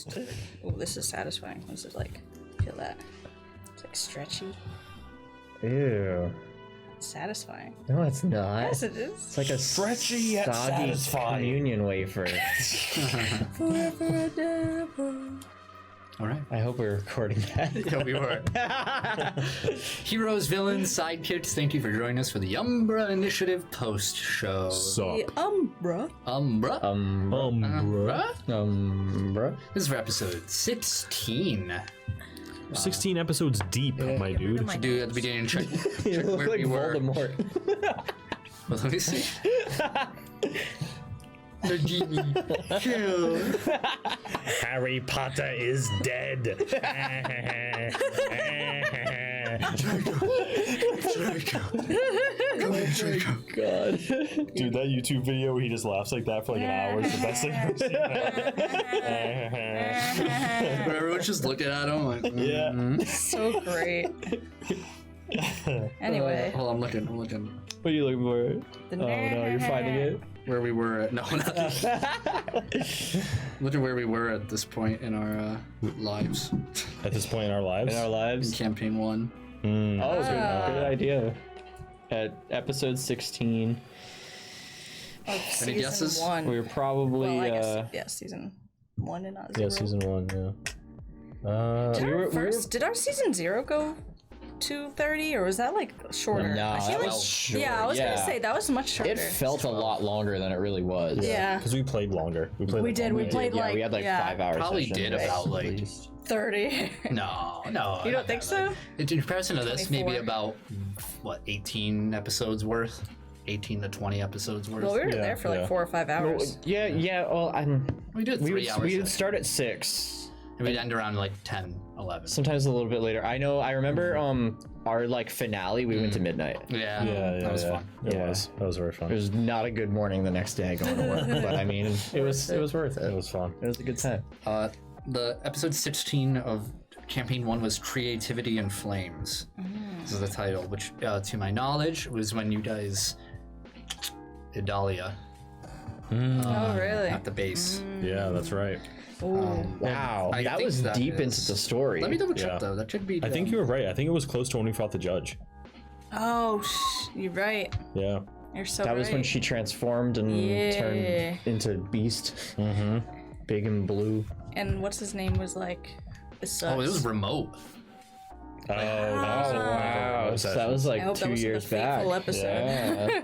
toast. Oh, this is satisfying. This is like, feel that. It's like stretchy. Ew. It's satisfying. No, it's not. Yes, it is. It's like a Stretchy yet soggy satisfying. communion wafer. Forever and ever. All right. I hope we're recording that. Yeah, we were. Heroes, villains, sidekicks, thank you for joining us for the Umbra Initiative post-show. Sup? The Umbra. Umbra? Bruh. Bruh. This is for episode 16. 16 episodes deep, my dude. my Do at the beginning check You look where like we were. Voldemort. Well, let me see. The genie. Kill. Harry Potter is dead. God. Dude, that YouTube video where he just laughs like that for like an hour is the best thing I've ever seen. Where everyone's just looking at him like, Yeah. So great. Anyway, Hold on, I'm looking. What are you looking for? the Oh no, you're finding it? Where we were at, no, not looking where we were at this point in our lives. At this point in our lives. In our lives? Campaign 1. Oh, good idea. At episode 16, Of Any guesses? 1. we were probably Well, I guess, yeah, season 1 and not 0. Yeah, season 1, yeah. Did our season 0 go 2:30 or was that like shorter? No, I feel that like, was short, yeah, I was gonna yeah. say that was much shorter. it felt a lot longer than it really was. yeah, Because we played longer. We played. we like did. one We day. played Yeah, like we had like 5 hours. Probably did about like 30. no. You don't think so? In comparison to this, maybe 24. about what 18 episodes worth, 18 to 20 episodes worth. Well, we were Yeah, there for like yeah. 4 or 5 hours. Yeah. Well, we did 3 hours. we would start at 6. and we'd end around like 10, 11. Sometimes a little bit later. I remember our like finale. We went to midnight. Yeah, Yeah, that was fun. It Yeah. was. That was very It fun. was not a good morning the next day going to work, but I mean, it was worth it. It was fun. It was a good time. The episode 16 of campaign 1 was Creativity and Flames. This is the title, which to my knowledge was when you guys did Dahlia Oh, really? at the base. Yeah, that's right. Wow, I that think was that deep is- into the story. Let me double check Yeah. though. That could be. I think you were right. I think it was close to when we fought the judge. Oh, you're right. Yeah. You're so That was when right. she transformed and turned into Beast, big and blue. And what's his name was like. This sucks. Oh, it was remote. Oh, that was Wow, so that was I like hope that 2 was years a back. fateful episode. Yeah.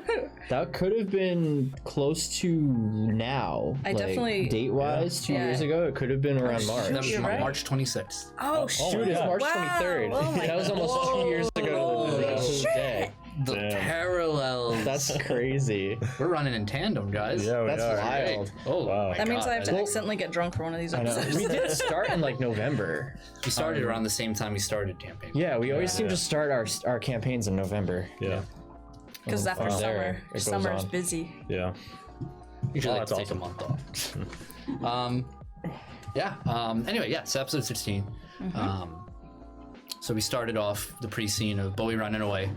That could have been close to now. I like, definitely- date-wise, 2 Yeah. years ago, it could have been around March. That was You're right. March 26th. Oh, shit. Dude, it's yeah. March Wow. 23rd. Oh my that was almost 2 years ago Holy to the shit. day. The Damn. parallels. That's crazy. We're running in tandem, guys. Yeah, we That's are. wild. Oh, Wow. my That means God. I have to accidentally get drunk for one of these I know. episodes. We did start in like November. We started around the same time we started campaign. Yeah, we always seem to start our campaigns in November. Yeah. Because after From summer, there, it goes summer's on. busy. Yeah. Usually Oh, like to that's take a month off. Anyway, yeah, so episode 16. So we started off the pre-scene of Bowie running away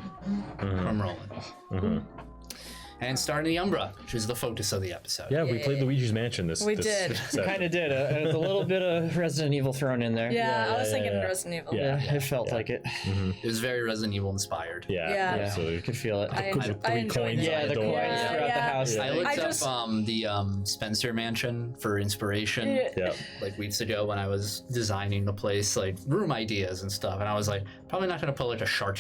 from Roland. And starting the Umbra, which is the focus of the episode. Yeah, we played Luigi's Mansion this. We this did. set. Kind of did. There's a little bit of Resident Evil thrown in there. Yeah, I was thinking yeah. Resident Evil. Yeah. Yeah, it felt like it. It was very Resident Evil inspired. Yeah, Yeah. Yeah, absolutely. I could feel it. I Put the I 3 enjoyed coins it. Yeah, on the door. coins Yeah, throughout the yeah. house. I looked I up just- the Spencer Mansion for inspiration. Yeah. Like weeks ago when I was designing the place, like room ideas and stuff, and I was like, probably not gonna put like a shark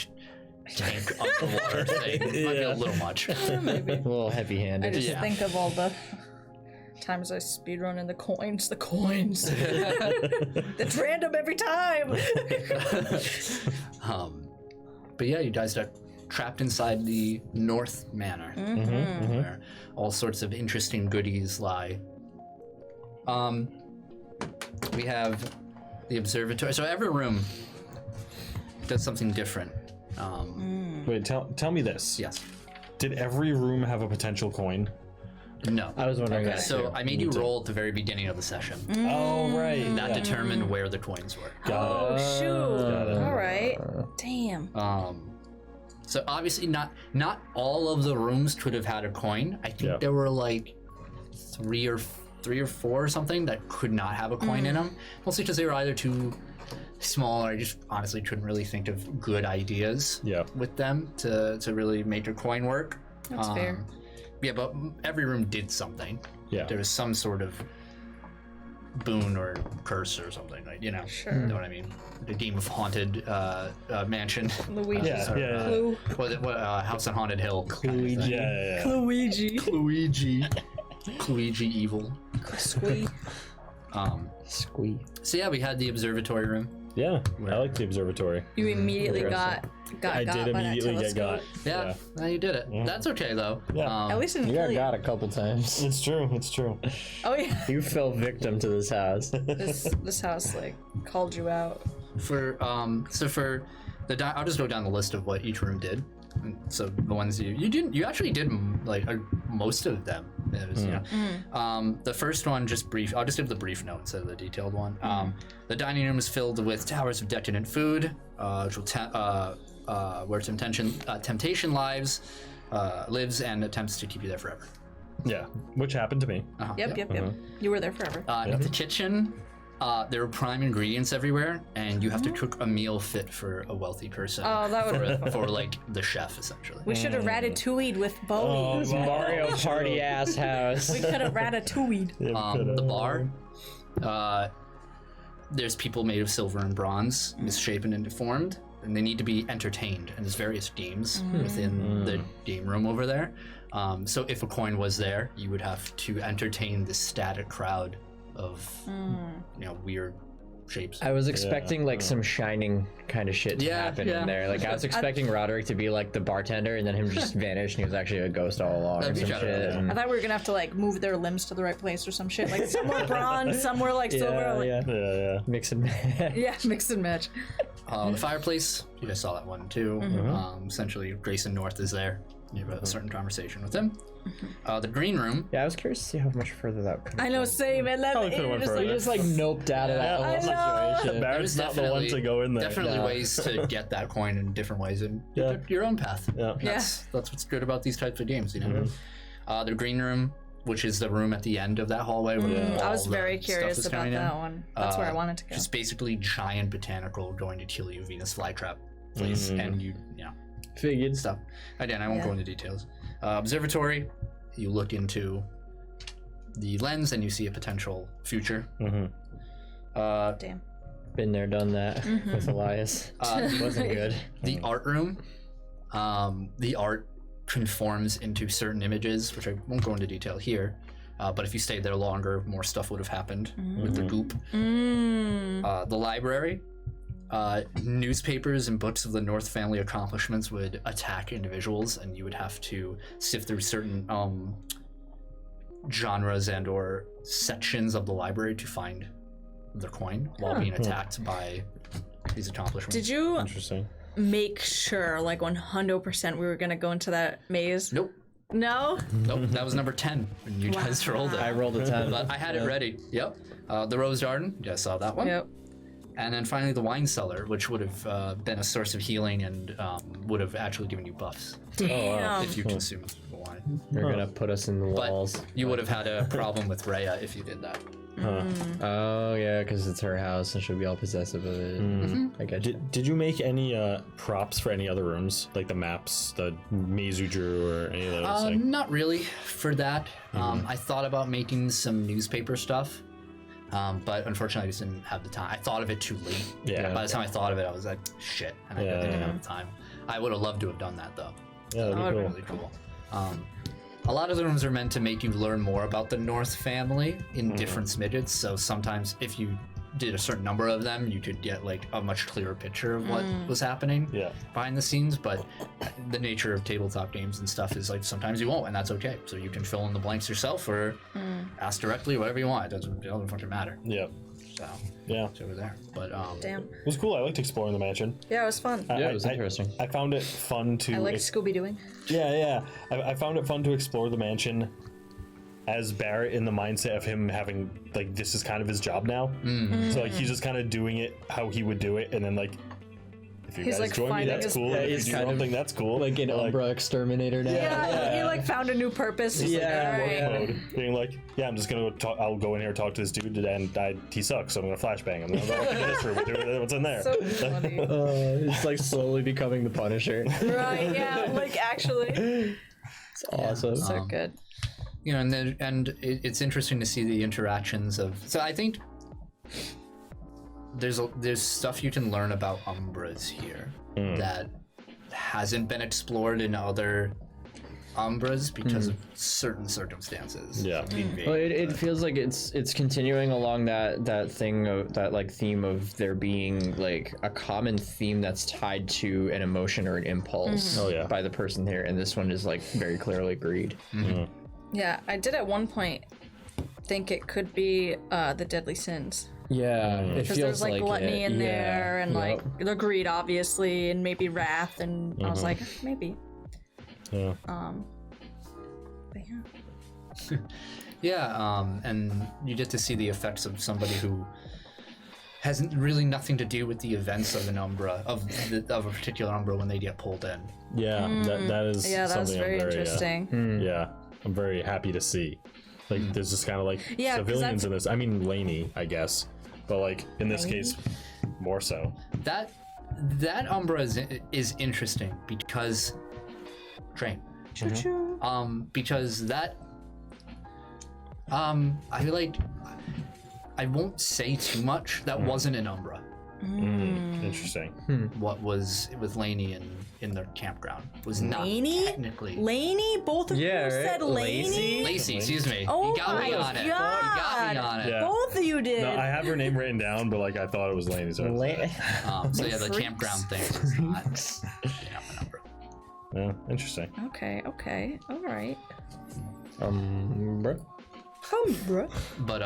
tank underwater thing. Might be a little much. Maybe. A little I heavy-handed. just Yeah. think of all the times I speedrun in the coins. It's random every time. But yeah, you guys are trapped inside the North Manor, where all sorts of interesting goodies lie. We have the observatory. So every room does something different. Wait, tell me this. Yes. Did every room have a potential coin? No. I was wondering Okay, that. so I made you roll at the very beginning of the session. Oh, right. That determined where the coins were. Oh shoot! Got it. All right. Damn. So obviously not all of the rooms could have had a coin. I think Yeah. there were like 3 or 3 or 4 or something that could not have a coin in them, mostly because they were either too small, or I just honestly couldn't really think of good ideas with them to really make a coin work. That's fair. Yeah, but every room did something. Yeah. There was some sort of boon or curse or something, right? You know, Sure. you know what I mean? The game of Haunted Mansion. Luigi. Yeah. Clue. What House on Haunted Hill. Luigi. Yeah. Luigi. Luigi. Luigi evil. Squee. Squee. So yeah, we had the observatory room. Yeah. I like the observatory. You immediately got I got did by that immediately get got. telescope. Yeah, no, you did it. That's okay though. Yeah. At least it didn't You kill got you. got a couple times. It's true. It's true. Oh yeah. You fell victim to this house. This house like called you out. For so for the I'll just go down the list of what each room did. And so the ones you actually did like most of them. It was, you know, the first one just brief. I'll just give the brief note instead of the detailed one. The dining room is filled with towers of decadent food, which will where temptation lives and attempts to keep you there forever. Yeah. Which happened to me. Yep. You were there forever. In the kitchen, there are prime ingredients everywhere, and you have to cook a meal fit for a wealthy person. Oh, that would. for like the chef, essentially. We should have ratatouille'd with Bowie. This Mario Party ass house. We could have ratatouille'd. The bar, there's people made of silver and bronze, misshapen and deformed, and they need to be entertained. And there's various games within the game room over there. So if a coin was there, you would have to entertain this static crowd of weird shapes. I was expecting like some Shining kind of shit to happen in there. Like I was expecting Roderick to be like the bartender, and then him just vanish, and he was actually a ghost all along or That'd be some kinda shit. cool. and- I thought we were gonna have to like move their limbs to the right place or some shit. Like some were bronze, some were like silver. Like, Yeah. Mix and match. yeah, mix and match. The fireplace, you guys saw that one too. Essentially, Grayson North is there. You have a certain conversation with him. The green room. Yeah, I was curious to see how much further that could. I know, same. And then Probably could've went further. You just like noped out of that Yeah. whole I know. situation. Barrett's not the one to go in there. Definitely Yeah. ways to get that coin in different ways, and you Yeah. took your own path. Yeah. That's what's good about these types of games, you know. The green room, which is the room at the end of that hallway. Where I was all the very stuff curious is about coming in. that one. That's where I wanted to go. Just basically giant botanical going to kill you Venus flytrap place, and you know Figured. stuff. Again, I won't go into details. Observatory, you look into the lens and you see a potential future. Damn. Been there, done that with Elias. Wasn't good. The art room, the art conforms into certain images, which I won't go into detail here. But if you stayed there longer, more stuff would have happened with the goop. The library, newspapers and books of the North family accomplishments would attack individuals, and you would have to sift through certain genres and or sections of the library to find the coin while being attacked by these accomplishments. Did you Interesting. make sure, like 100%, we were gonna go into that maze? Nope. No? Nope. That was number 10 when you guys rolled it. I rolled a 10. But I had it ready. Yep. The Rose Garden. You guys saw that one. Yep. And then finally the wine cellar, which would have been a source of healing and would have actually given you buffs Damn. if you consumed the wine. You're gonna put us in the But walls. you would have had a problem with Rhea if you did that. Oh yeah, because it's her house and she'll be all possessive of it. I get you. Did you make any props for any other rooms, like the maps, the maze you drew, or any of those? Like, Not really for that. I thought about making some newspaper stuff. But unfortunately, I just didn't have the time. I thought of it too late. Yeah. By the time I thought of it, I was like, shit. And I didn't have the time. I would have loved to have done that, though. yeah, that'd be cool. Really cool. A lot of the rooms are meant to make you learn more about the North family in different smidgets. So sometimes if you did a certain number of them, you could get like a much clearer picture of what was happening behind the scenes. But the nature of tabletop games and stuff is like sometimes you won't, and that's okay. So you can fill in the blanks yourself or ask directly, whatever you want. It doesn't fucking matter. Yeah. So Yeah. it's over there. But Damn. It was cool. I liked exploring the mansion. Yeah, it was fun. Yeah, it was interesting. I found it fun to. I like Scooby Dooing. Yeah. I found it fun to explore the mansion as Barrett in the mindset of him having, like, this is kind of his job now. So, like, he's just kind of doing it how he would do it. And then, like, if you He's, guys like, join me, finding that's his- cool. Yeah, If he's you do kind of something, that's cool. Like an Umbra exterminator now. Yeah, he like found a new purpose. He's like, Yeah, all right. yeah. Mode, being like, yeah, I'm just gonna go talk. I'll go in here and talk to this dude, and he sucks. So I'm gonna flashbang him. I'm gonna go into this room and do what's in there. So funny. It's like slowly becoming the Punisher. Right, yeah, like actually. It's awesome. So good. You know, it's interesting to see the interactions of. So I think there's stuff you can learn about Umbras here that hasn't been explored in other Umbras because of certain circumstances. Yeah. Well, it feels like it's continuing along that thing of that like theme of there being like a common theme that's tied to an emotion or an impulse Oh, yeah. by the person here, and this one is like very clearly greed. Yeah, I did at one point think it could be the Deadly Sins. Yeah, it Because feels there's like gluttony it. in Yeah. there and Yep. like the greed obviously and maybe wrath and I was like, maybe. Yeah. But yeah. Yeah, and you get to see the effects of somebody who has really nothing to do with the events of an Umbra, of a particular Umbra when they get pulled in. Yeah. That is Yeah, that was something very I'm very interesting. yeah. I'm very happy to see. Like there's just kind of like Yeah, 'cause civilians that's- in this. I mean, Laney, I guess, but like in this case, more so. That Umbra is interesting because train. Choo-choo. Because that I feel like I won't say too much. That wasn't an Umbra. Interesting. What was with Laney in the campground was not Laney? technically Laney? Both of Yeah, you said right? Laney? Lacey. Excuse me. Oh you got me my on it. You got me God. on it. Yeah. Both of you did. No, I have her name written down, but like I thought it was Laney. So So yeah, the Freaks. campground thing is not an Umbra. yeah, interesting. Okay, all right. Bruh. Bruh. But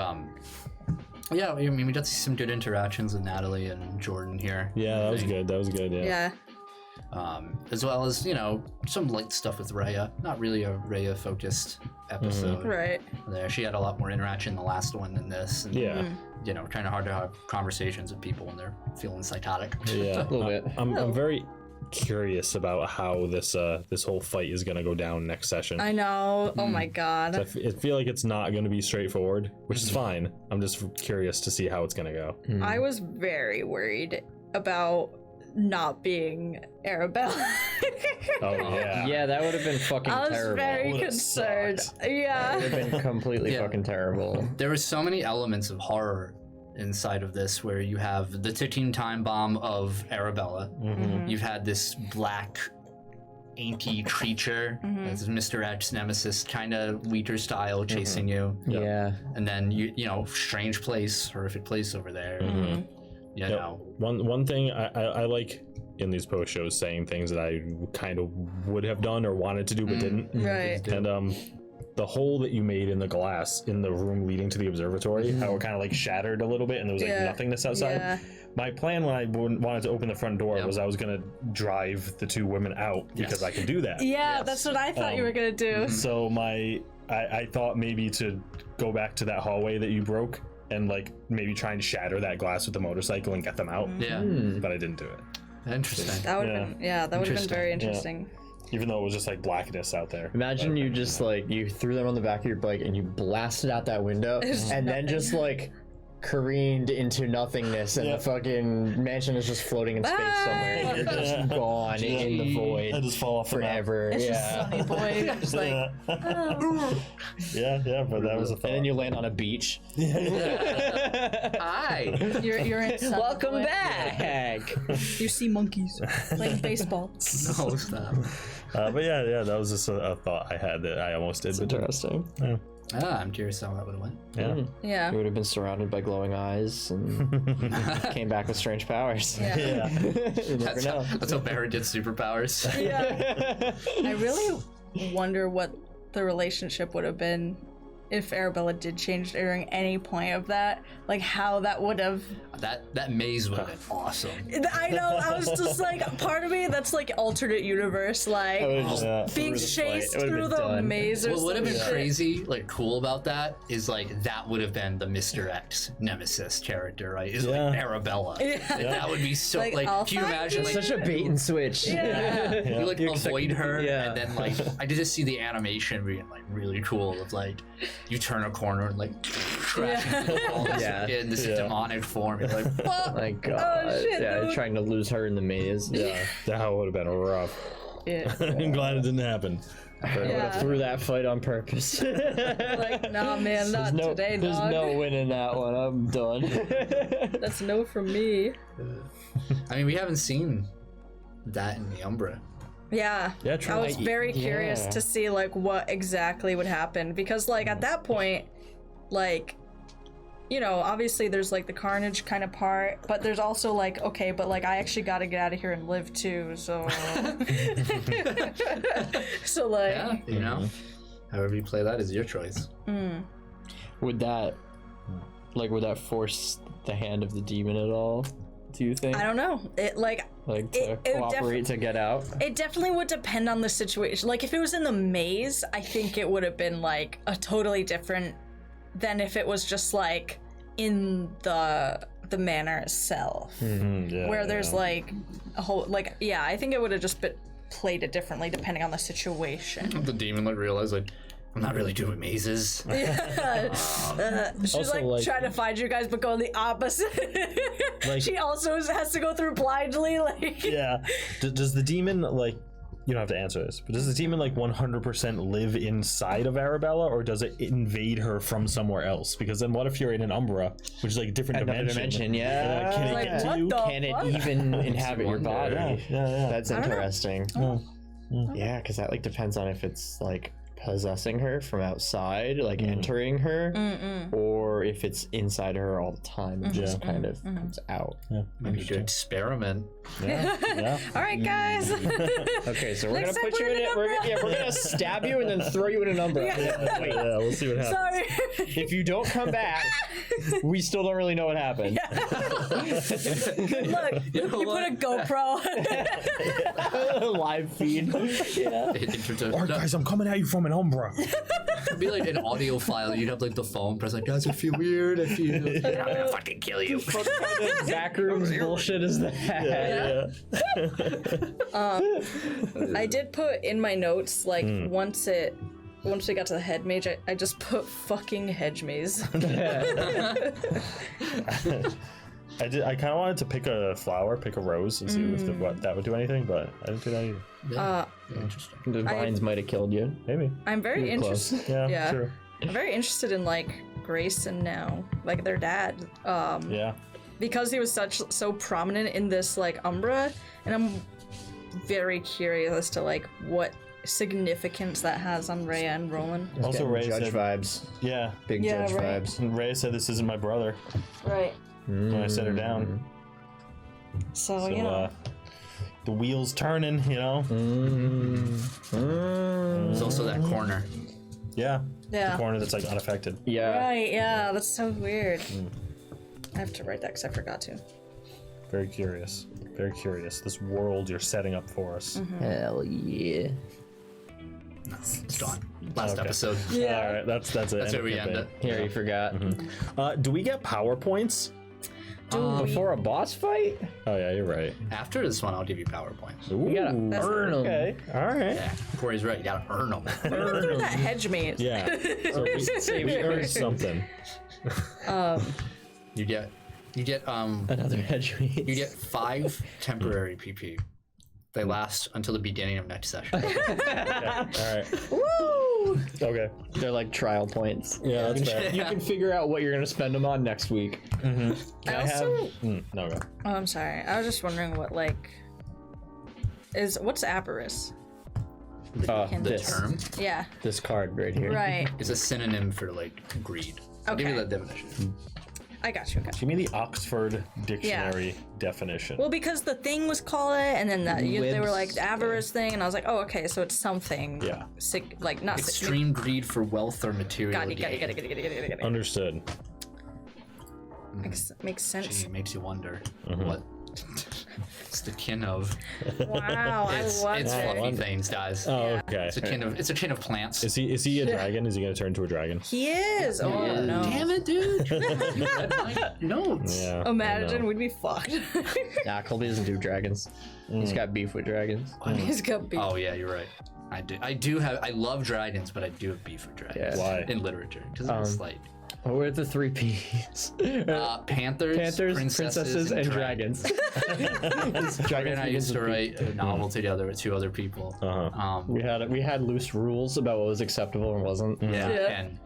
yeah, I mean we got to see some good interactions with Natalie and Jordan here. Yeah, that was Thing. good. That was good. Yeah. Yeah. As well as, you know, some light stuff with Rhea. Not really a Rhea focused episode. Right. There, she had a lot more interaction in the last one than this. And, Yeah. you know, kind of hard to have conversations with people when they're feeling psychotic. Yeah. A little bit. I'm very curious about how this whole fight is gonna go down next session. I know. Oh my God. I feel like it's not going to be straightforward, which is fine. I'm just curious to see how it's going to go. I was very worried about not being Arabella. Oh yeah. Yeah, that would have been fucking I was terrible. very Would've concerned. sucked. It Yeah. would have been completely Yeah. fucking terrible. There were so many elements of horror inside of this where you have the ticking time bomb of Arabella. You've had this black inky creature, this Mr. X nemesis kind of weaker style chasing you. Yeah. And then you know, strange place, horrific place over there. You know. One thing I like in these post shows saying things that I kind of would have done or wanted to do but didn't. Right. And the hole that you made in the glass in the room leading to the observatory, how it kind of like shattered a little bit and there was like Yeah. nothingness outside. Yeah. My plan when I wanted to open the front door was I was gonna drive the two women out because I could do that. Yeah, that's what I thought you were gonna do. So I thought maybe to go back to that hallway that you broke and like maybe try and shatter that glass with the motorcycle and get them out. Yeah. But I didn't do it. Interesting. That would have Yeah. been, that would have been very Interesting. interesting. Even though it was just like blackness out there. Imagine you just like you threw them on the back of your bike and you blasted out that window There's and then just like careened into nothingness and the fucking mansion is just floating in space somewhere and you're just gone in the void I just fall off the map. forever. It's just Yeah. Sunny Boy. Just like, Yeah, but that was a thought. And then you land on a beach. Hi. you're in Sunny Welcome Boy. back. You see monkeys playing baseball. No, stop. But yeah, that was just a thought I had that I almost did. But Interesting. I'm curious how that would have went. yeah. Yeah. You would have been surrounded by glowing eyes and came back with strange powers. Yeah. Yeah. You never know. That's how Barrett gets superpowers. Yeah. I really wonder what the relationship would have been if Arabella did change during any point of that, like how that would have. That maze would have been awesome. I know. I was just like, part of me that's like alternate universe, like being chased through the maze. Or What would have been some shit. crazy, like cool about that is like that would have been the Mr. X nemesis character, right? Is like Arabella. Like, that would be so Like, like. I'll Can you find imagine? you. Like, Such a bait and switch. you like You expect- avoid her, yeah. and then like I did just see the animation being like really cool of like you turn a corner and like crash into the wall in this demonic form. You're like, Fuck. My God. Oh, shit, yeah, dude. trying to lose her in the maze. Yeah. That would have been rough. Yeah. I'm glad it didn't happen. Yeah. Threw that fight on purpose. Like, nah, man, not today, there's dog. no winning that one. I'm done. That's no from me. I mean, we haven't seen that in the Umbra. Yeah. Yeah, true. I was very curious yeah. to see like what exactly would happen because like at that point, like, you know, obviously there's like the carnage kind of part, but there's also like, okay, but like I actually got to get out of here and live too, so. So like. Yeah, you know, however you play that is your choice. would that force the hand of the demon at all? Do you think? I don't know. It like to it cooperate to get out? it definitely would depend on the situation. Like if it was in the maze, I think it would have been like a totally different than if it was just like in the manor itself, where there's like a whole like I think it would have just been played it differently depending on the situation. The demon like realized like I'm not really doing mazes. She's Also, like- trying to find you guys, but going the opposite. Like- she also has to go through blindly. Like Yeah. Does the demon, like, you don't have to answer this, but does the demon, like, 100% live inside of Arabella, or does it invade her from somewhere else? Because then what if you're in an Umbra, which is, like, a different Another dimension, yeah. Can it Like, get to what you? the Can it fuck? even inhabit your wonder. body? Yeah. That's don't know. interesting. Yeah, because that like depends on if it's like possessing her from outside, like entering her, or if it's inside her all the time and just kind of comes out. Maybe to experiment. Yeah. all right, guys. Okay, so we're Next gonna time put you put in an it. We're umbrella. gonna stab you and then throw you in an umbrella. Wait, Yeah, we'll see what happens. Sorry. if you don't come back, we still don't really know what happened. Look, you put a GoPro. Live feed. Yeah. All right, guys, I'm coming at you from an Umbra. It'd be like an audio file. You'd have like the phone press like, guys, I feel weird. I feel. I'm gonna fucking kill you. Backrooms bullshit is that? I did put in my notes like once we got to the head mage, I just put fucking hedge maze. I kind of wanted to pick a flower, pick a rose, and see if what that would do anything, but I didn't do that either. Interesting. The vines might have killed you. Maybe. I'm very You're close. interested. Yeah, true. I'm very interested in like Grace and now, like their dad, Yeah. because he was so prominent in this like Umbra, and I'm very curious as to like what significance that has on Rhea and Roland. Also, Getting Ray judge said, vibes. yeah. Big Yeah, judge right. vibes. And Ray said this isn't my brother Right. when I set her down. So, So, you know. the wheels turning, you know? There's also that corner. Yeah. Yeah. The corner that's like unaffected. Yeah. Right, yeah, that's so weird. I have to write that because I forgot to. Very curious. Very curious. This world you're setting up for us. Hell yeah. It's gone. Last Okay. episode. All right, that's it. That's where we end it. Here, you forgot. Do we get PowerPoints? Before a boss fight? Oh yeah, you're right. After this one, I'll give you PowerPoints. Ooh, You gotta earn them. okay. All right. Yeah, Corey's right. You gotta earn them. Through that hedge maze. Yeah. So we earned something. You get Another hedge you get 5 temporary PP. They last until the beginning of next session. All right. Woo! Okay. They're like trial points. Yeah, that's fair. You can figure out what you're gonna spend them on next week. I also. No, go. Oh, I'm sorry. I was just wondering what like what's Aberrus? The This term Yeah. this card right here. Right. is a synonym for like greed. I'll give you Okay. that definition. I got you. Give me the Oxford Dictionary definition. Well, because the thing was called it, and then they were like the avarice thing, and I was like, oh, okay, so it's something. Yeah. Sick, like not Extreme greed for wealth or material Got gain. it. Understood. Makes sense. Gee, makes you wonder what it's the kin of. Wow, It's I love fluffy it. things, guys. Oh, okay. It's a kin of plants. Is he a dragon? Is he gonna turn into a dragon? He is. Oh no. Damn it, dude! You read my notes. Yeah. I Imagine know. we'd be fucked. Nah, Colby doesn't do dragons. He's got beef with dragons. He's got beef. Oh yeah, you're right. I love dragons, but I do have beef for dragons. Yeah. Why? In literature, because it's like What were the 3 P's? panthers, princesses, and dragons. Jordan and I used to write a novel together with 2 other people. Uh-huh. We had loose rules about what was acceptable and wasn't. Yeah, Yeah. and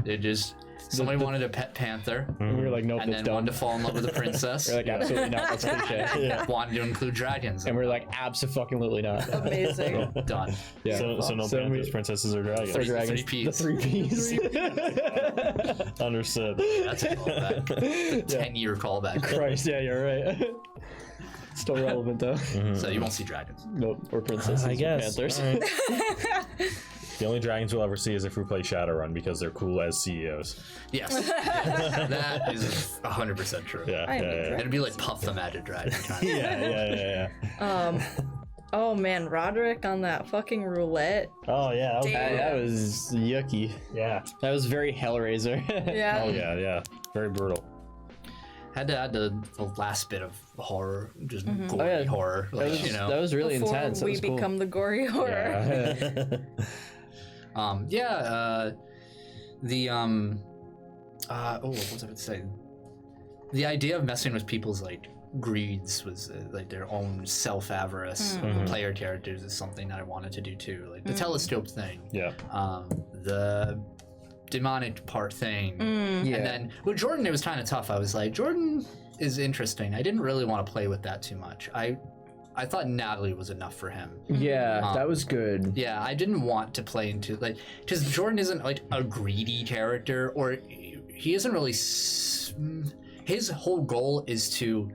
it just somebody wanted a pet panther, And we were like, nope, and it's then wanted done. to fall in love with a princess. We're like, absolutely not. That's cliche. Wanted to include dragons. And we're like, absolutely not. Amazing. done. Yeah. So no So panthers, we- princesses, or dragons. Or dragons. 3 The Ps. 3 P's. Understood. That's a callback. 10-year callback. Christ, yeah, you're right. Still relevant though. So you won't see dragons. Nope, or princesses. I or guess. Panthers. All right. The only dragons we'll ever see is if we play Shadowrun because they're cool as CEOs. Yes, that is 100% true. Yeah. I Yeah. am a Yeah. It'd be like Puff the Magic Dragon. Kind of. Yeah. Oh man, Roderick on that fucking roulette. Oh yeah. That was, Damn. That was yucky. yeah. That was very Hellraiser. Yeah. Oh yeah. Yeah. Very brutal. Had to add the last bit of horror, just gory Oh, yeah. horror. Like, That was really Before intense. That we was cool. become the gory horror. Yeah. what was I about to say? The idea of messing with people's like greeds was like their own self-avarice of the player characters is something that I wanted to do too. Like the telescope thing, Yeah. the demonic part thing, Yeah. and then with Jordan it was kind of tough. I was like, Jordan is interesting. I didn't really want to play with that too much. I thought Natalie was enough for him. Yeah, that was good. Yeah, I didn't want to play into like because Jordan isn't like a greedy character, or he isn't really. His whole goal is to,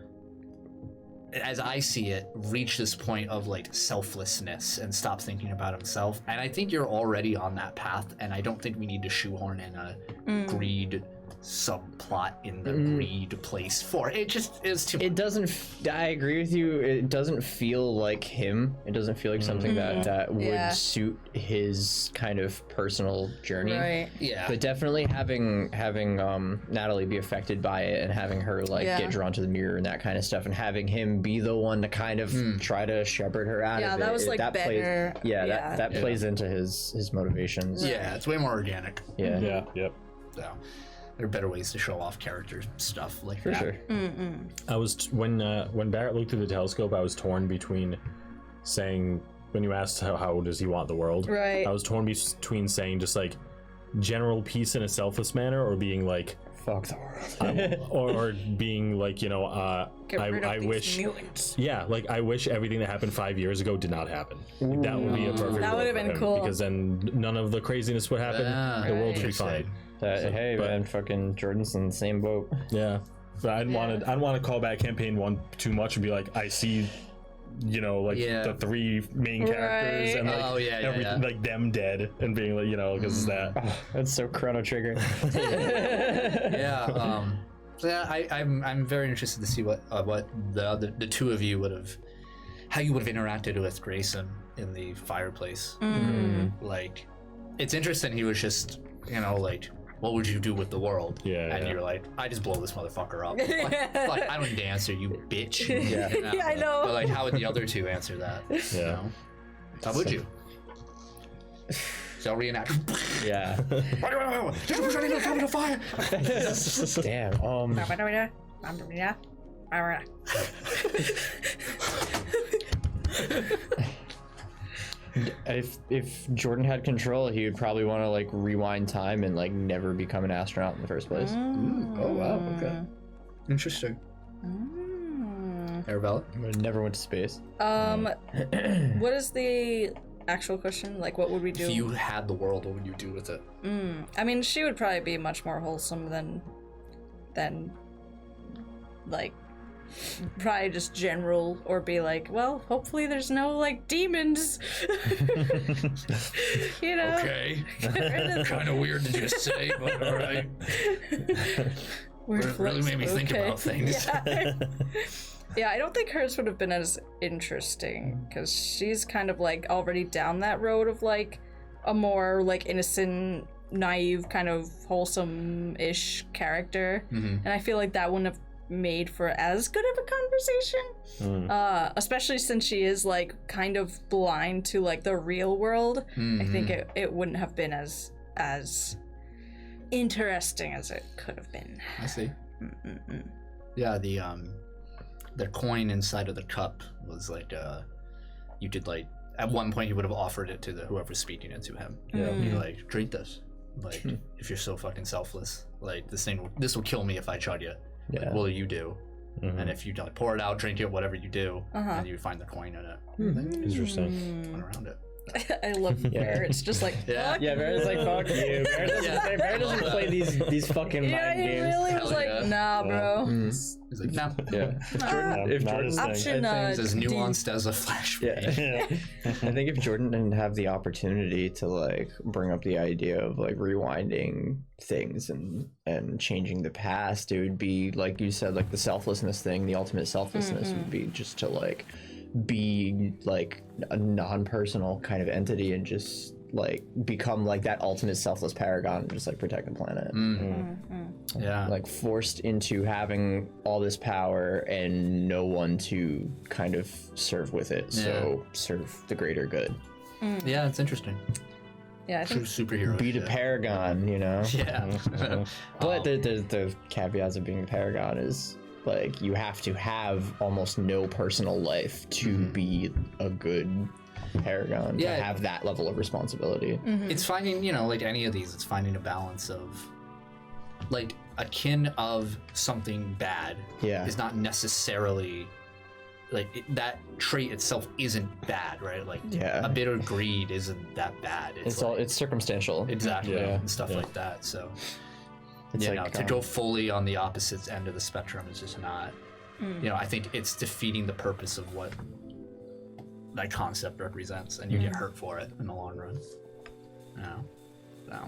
as I see it, reach this point of like selflessness and stop thinking about himself. And I think you're already on that path, and I don't think we need to shoehorn in a greed subplot in the greed place for it. It just is too. It doesn't. I agree with you. It doesn't feel like him. It doesn't feel like something that would Yeah. suit his kind of personal journey. Right. yeah. But definitely having Natalie be affected by it and having her like Yeah. get drawn to the mirror and that kind of stuff, and having him be the one to kind of try to shepherd her out Yeah, of it. that was like better. Plays, yeah, that plays into his motivations. Yeah, it's way more organic. Yeah, Yeah. Yep. So there are better ways to show off character stuff like for that. sure. I was when Barrett looked through the telescope, I was torn between saying when you asked how does he want the world, Right. I was torn between saying just like general peace in a selfless manner, or being like, Fuck the world. or being like, you know, Get rid of I these wish, mutants. yeah, like I wish everything that happened 5 years ago did not happen. Like, that would be a perfect. That world would have for been him, cool. because then none of the craziness would happen. The world would be fine. Hey but- man, fucking Jordan's in the same boat. Yeah, but I didn't want to call back campaign 1 too much and be like, I see, you know, like Yeah. the 3 main characters Right. and like Oh, yeah, yeah, everything, yeah. like them dead, and being like, you know, because that. That's so Chrono Trigger. Yeah. So yeah, I'm very interested to see what the two of you would have, how you would have interacted with Grayson in the fireplace. Like, it's interesting. He was just, you know, like, what would you do with the world? Yeah, And yeah. you're like, I just blow this motherfucker up. Like, I don't need to answer, you bitch. Yeah. You know? Yeah, I know. But like, how would the other two answer that? You Yeah. know? How would you? So reenact. Yeah. Fire. Damn. If Jordan had control, he would probably want to like rewind time and like never become an astronaut in the first place. Oh wow. Okay. Interesting. Arabella? Never went to space. What is the actual question? Like, what would we do? If you had the world, what would you do with it? I mean, she would probably be much more wholesome than like probably just general, or be like, well, hopefully there's no like demons. You know. Okay. Kind of weird to just say, but all right. Weird It really flex, made me think okay. about things. Yeah. Yeah, I don't think hers would have been as interesting because she's kind of like already down that road of like a more like innocent, naive, kind of wholesome-ish character, and I feel like that wouldn't have made for as good of a conversation, especially since she is like kind of blind to like the real world. I think it wouldn't have been as interesting as it could have been. I see. Yeah, the coin inside of the cup was like you could like at one point you would have offered it to whoever's speaking it to him. Yeah, be like, drink this. Like, if you're so fucking selfless, like this will kill me if I chug you. Yeah. Like, what do you do? And if you don't pour it out, drink it, whatever you do, and you find the coin in it. Interesting. Went around it. I love Bear. It's just like, Yeah. fuck Yeah, Bear's like, fuck you. Bear doesn't play these fucking yeah, mind he games. really was Hell like, yeah. nah, bro. He's like, no. Yeah. If Not Jordan, his thing. Option It's as D. nuanced as a flashbang. yeah. I think if Jordan didn't have the opportunity to like bring up the idea of like rewinding things and changing the past, it would be like you said, like the selflessness thing. The ultimate selflessness would be just to like be like a non-personal kind of entity and just like become like that ultimate selfless paragon and just like protect the planet. Yeah. Like forced into having all this power and no one to kind of serve with it, so serve the greater good. Yeah, it's interesting. Yeah, I True think superhero. Be the shit. paragon, you know. Yeah. But the caveats of being the paragon is like you have to have almost no personal life to be a good paragon, Yeah. to have that level of responsibility. It's finding, you know, like any of these, it's finding a balance of like a kin of something bad Yeah. is not necessarily like that trait itself isn't bad, right? Like Yeah. a bit of greed isn't that bad. It's all it's circumstantial. exactly Yeah. and stuff like that. So It's you like, know, to go fully on the opposite end of the spectrum is just not. You know, I think it's defeating the purpose of what that concept represents, and you get hurt for it in the long run. You know, so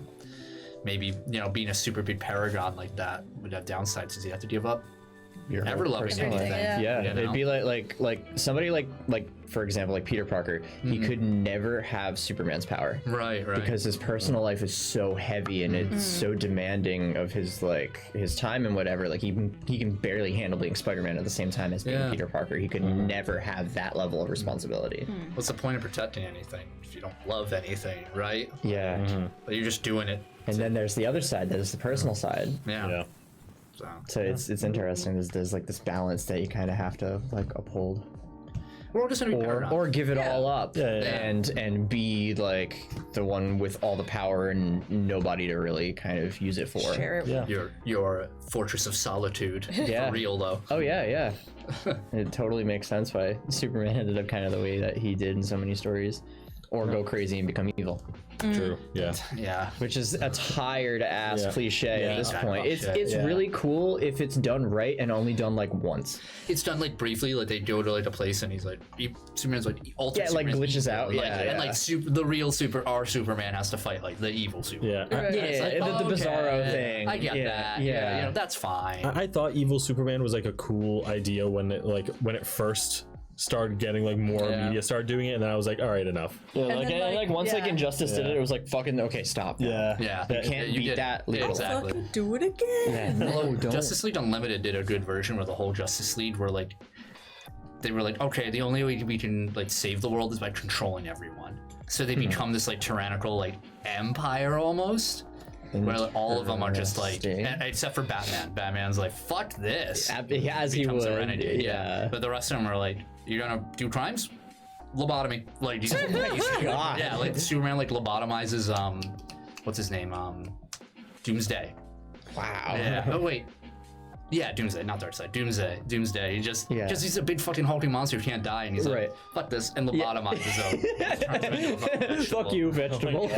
maybe being a super big paragon like that would have downsides because you have to give up your ever loving personal anything. life. Yeah. Yeah, You know? it'd be like somebody like for example like Peter Parker. He could never have Superman's power Right. because his personal life is so heavy and it's so demanding of his time and whatever. Like he can barely handle being Spider-Man at the same time as being Yeah. Peter Parker. He could never have that level of responsibility. What's the point of protecting anything if you don't love anything, right? Yeah. But you're just doing it. And then there's the other side, that is the personal side. Yeah. Yeah. So So it's interesting. There's like this balance that you kind of have to like uphold. we're just gonna be paragons. Or give it Yeah. all up and be like the one with all the power and nobody to really kind of use it for. share it. Yeah. your fortress of solitude. Yeah. For real though. Oh yeah. It totally makes sense why Superman ended up kind of the way that he did in so many stories, or go crazy and become evil, True. Yeah. Yeah. which is a tired ass Yeah. cliche Yeah. at this Yeah. point. It's Yeah. really cool if it's done right and only done like once. It's done like briefly, like they go to like a place and he's like, Superman's like, ultimate Yeah, like, Superman's glitches evil, out, like, yeah, and yeah. like the real our Superman has to fight like the evil Superman. Yeah. Right. Yeah, It's like, the okay, Bizarro thing. I get that. Yeah, you know, that's fine. I thought Evil Superman was like a cool idea when it first started getting like more Yeah. media started doing it, and then I was like, all right, enough. Yeah, then, like, once like yeah. Injustice did Yeah. it, it was like fucking okay, stop. Yeah. Yeah, You can't beat did- that yeah, legal. exactly. Fucking do it again. No, don't. Justice League Unlimited did a good version where the whole Justice League were like, they were like, okay, the only way we can like save the world is by controlling everyone. So they become this like tyrannical like empire almost, where like, all of them are just like, Interesting. except for Batman. Batman's like, fuck this. Yeah, as he Becomes a would. renegade. Yeah. But the rest of them are like, you're gonna do crimes? Lobotomy. Like, God. yeah, like Superman like lobotomizes what's his name? Doomsday. Wow. Yeah. Oh wait. Yeah, Doomsday, not Darkseid. Doomsday. He just he's a big fucking hulking monster who can't die, and he's like, Right. fuck this, and lobotomizes him. Turns him into a fucking vegetable. Fuck you, vegetable.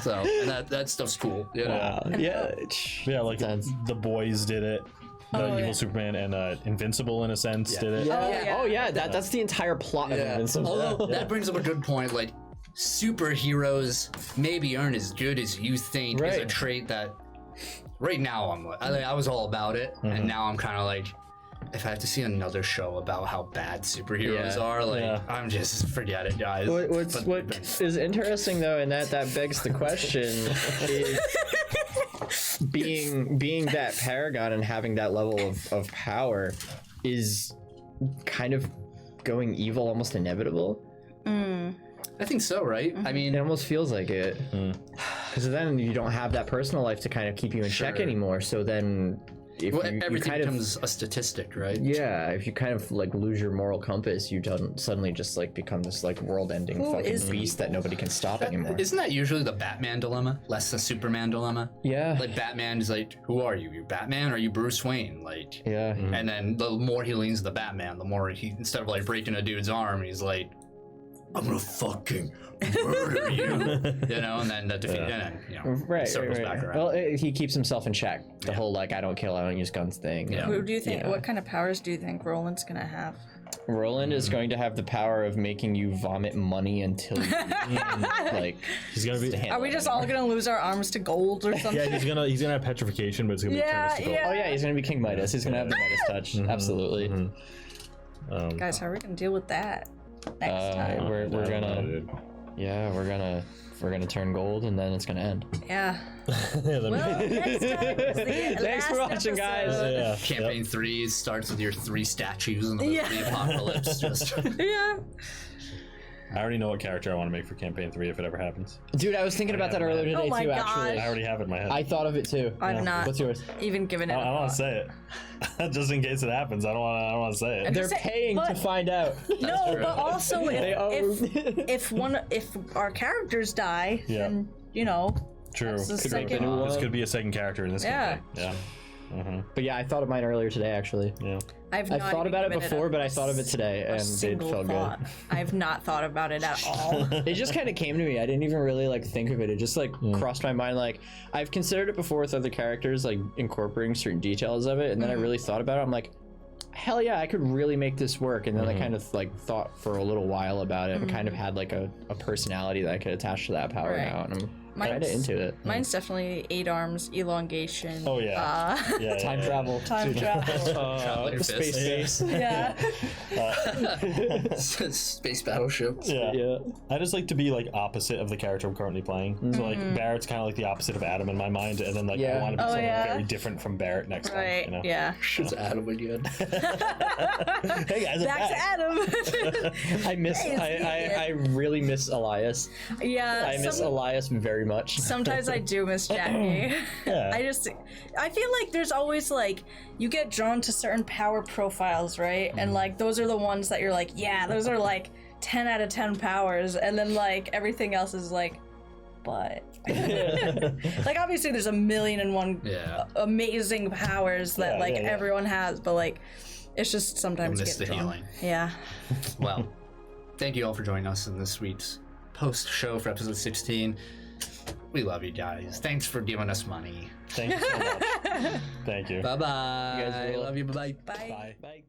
So, and that stuff's cool. You know? Wow. Yeah. Yeah, like Sense. the boys did it. the evil yeah. Superman and Invincible in a sense did it. Oh yeah, that's the entire plot of Invincible. Although that brings up a good point. Like, superheroes maybe aren't as good as you think is a Right. trait that. Right now, I was all about it, and now I'm kind of like, if I have to see another show about how bad superheroes Yeah. are, like, Yeah. I'm just forget it, guys. What is interesting though, and that begs the question is being that paragon and having that level of power is kind of going evil almost inevitable. I think so, right? I mean, It almost feels like it, because then you don't have that personal life to kind of keep you in check Sure. anymore. So then, if well, you everything kind of becomes a statistic, right? yeah, if you kind of like lose your moral compass, you don't suddenly just like become this like world-ending Who fucking is beast that nobody can stop anymore. Isn't that usually the Batman dilemma, less the Superman dilemma? Yeah, Like, Batman is like, who are you? You're Batman or are you Bruce Wayne? Like, yeah. and then the more he leans to Batman, the more he, instead of like breaking a dude's arm, he's like, I'm gonna fucking murder you, you know, and then that defeat, and then, you know, Right, circles right, back right. around. Well, he keeps himself in check. The whole like I don't kill, I don't use guns thing. Yeah. Who do you think? Yeah. What kind of powers do you think Roland's gonna have? Roland is going to have the power of making you vomit money until you like. He's gonna be. Are we just all gonna lose our arms to gold or something? Yeah, he's gonna have petrification, but it's gonna be Yeah, turned to gold. yeah. Oh yeah, he's gonna be King Midas. He's gonna have the Midas touch. Absolutely. Guys, how are we gonna deal with that next time? We're I don't know, gonna dude. we're gonna turn gold and then it's gonna end. Yeah. Yeah, Well, next time. is the Thanks for last watching, guys. episode. yeah. Campaign 3 starts with your 3 statues in the, Yeah. the apocalypse. Just Yeah. I already know what character I want to make for campaign 3 if it ever happens. Dude, I was thinking about that earlier today Oh my too. gosh. Actually, I already have it in my head. I thought of it too. I'm not What's yours? even giving it. I a don't want thought. to say it, just in case it happens. I don't want to say it. They're Just say- paying to but- find out. No, true. but also They if our characters die, Yeah. then you know. True. That's the Could be- second this one. could be a second character in this Yeah. campaign. Yeah. But yeah, I thought of mine earlier today. Actually, Yeah. I've I've not thought even about it given before, a- but I thought of it today, a and it single felt thought. I've not thought about it at all. good. It just kind of came to me. I didn't even really like think of it. It just like crossed my mind. Like I've considered it before with other characters, like incorporating certain details of it, and then I really thought about it. I'm like, hell yeah, I could really make this work. And then I kind of like thought for a little while about it, and kind of had like a personality that I could attach to that power Right. now, and I'm Mine's- kind of into it. Mine's definitely 8 arms, elongation. Oh yeah. Yeah. Time travel. Time travel. Travel your Space fist. base. Yeah. Space battleship. Yeah. Yeah. I just like to be like opposite of the character I'm currently playing. So like Barrett's kind of like the opposite of Adam in my mind, and then like Yeah. I want to be Oh, someone yeah. very different from Barrett next Right. time. You know? Yeah. It's Adam again. Hey guys, I'm Back to Adam. I miss. Hey, it's I really miss Elias. Yeah. I miss Elias very much. Sometimes I do miss Jackie. Yeah. I feel like there's always like you get drawn to certain power profiles, right? And like those are the ones that you're like, yeah, those are like 10 out of 10 powers, and then like everything else is like, but like obviously there's 1,000,001 Yeah. amazing powers that Yeah, like yeah, yeah. everyone has, but like it's just sometimes Miss get the drawn. healing. Yeah. Well, thank you all for joining us in this week's post show for episode 16. We love you guys. Thanks for giving us money. Thank you so much. Thank you. Bye bye. guys rule. Love you. Bye bye. Bye. Bye. Bye.